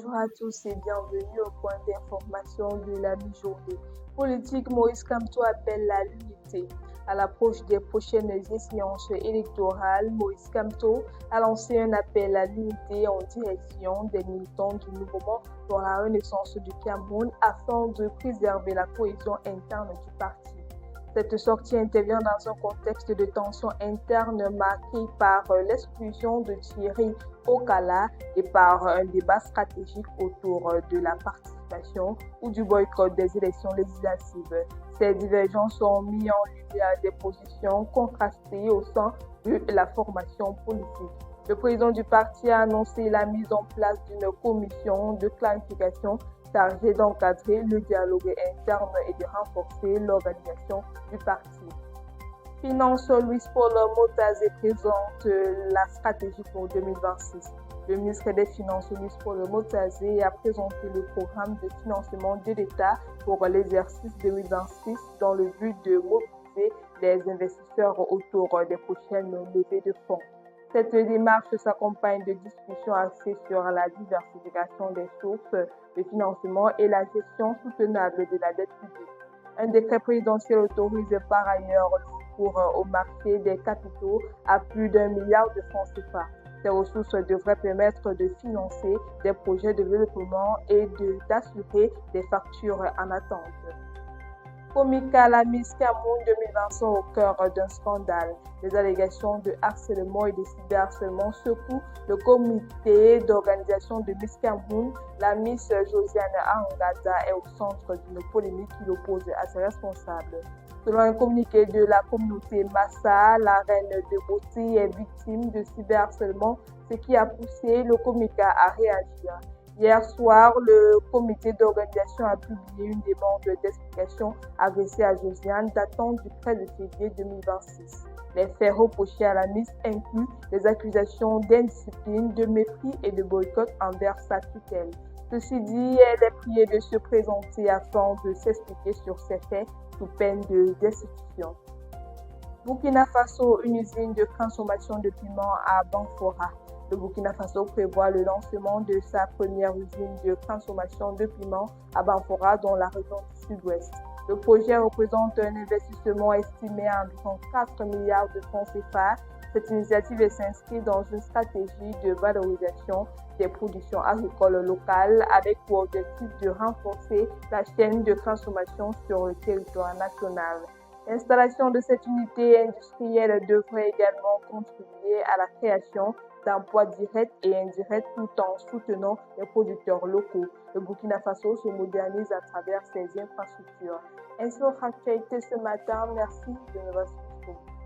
Bonjour à tous et bienvenue au point d'information de la mi-journée. Politique, Moïse Kamto appelle à l'unité. À l'approche des prochaines échéances électorales, Moïse Kamto a lancé un appel à l'unité en direction des militants du mouvement pour la renaissance du Cameroun afin de préserver la cohésion interne du parti. Cette sortie intervient dans un contexte de tension interne marqué par l'exclusion de Thierry Okala et par un débat stratégique autour de la participation ou du boycott des élections législatives. Ces divergences ont mis en lumière des positions contrastées au sein de la formation politique. Le président du parti a annoncé la mise en place d'une commission de clarification chargée d'encadrer le dialogue interne et de renforcer l'organisation du parti. Finance, Louis-Paul Motazé présente la stratégie pour 2026. Le ministre des Finances, Louis-Paul Motazé, a présenté le programme de financement de l'État pour l'exercice 2026 dans le but de mobiliser les investisseurs autour des prochaines levées de fonds. Cette démarche s'accompagne de discussions axées sur la diversification des sources de financement et la gestion soutenable de la dette publique. Un décret présidentiel autorise par ailleurs le recours au marché des capitaux à plus d'1 milliard de francs CFA. Ces ressources devraient permettre de financer des projets de développement et d'assurer des factures en attente. Komika, la Miss Cameroun 2020 sont au cœur d'un scandale. Les allégations de harcèlement et de cyberharcèlement secouent le comité d'organisation de Miss Cameroun. La Miss Josiane Angada est au centre d'une polémique qui l'oppose à ses responsables. Selon un communiqué de la communauté Massa, la reine de beauté est victime de cyberharcèlement, ce qui a poussé le Komika à réagir. Hier soir, le comité d'organisation a publié une demande d'explication adressée à Josiane datant du 13 février 2026. Les faits reprochés à la Miss incluent les accusations d'indiscipline, de mépris et de boycott envers sa tutelle. Ceci dit, elle est priée de se présenter afin de s'expliquer sur ces faits sous peine de destitution. Burkina Faso, une usine de transformation de piment à Banfora. Le Burkina Faso prévoit le lancement de sa première usine de transformation de piment à Banfora dans la région du Sud-Ouest. Le projet représente un investissement estimé à environ 4 milliards de francs CFA. Cette initiative s'inscrit dans une stratégie de valorisation des productions agricoles locales avec pour objectif de renforcer la chaîne de transformation sur le territoire national. L'installation de cette unité industrielle devrait également contribuer à la création d'emplois directs et indirects tout en soutenant les producteurs locaux. Le Burkina Faso se modernise à travers ses infrastructures. Ainsi, notre actualité ce matin. Merci de nous avoir suivis.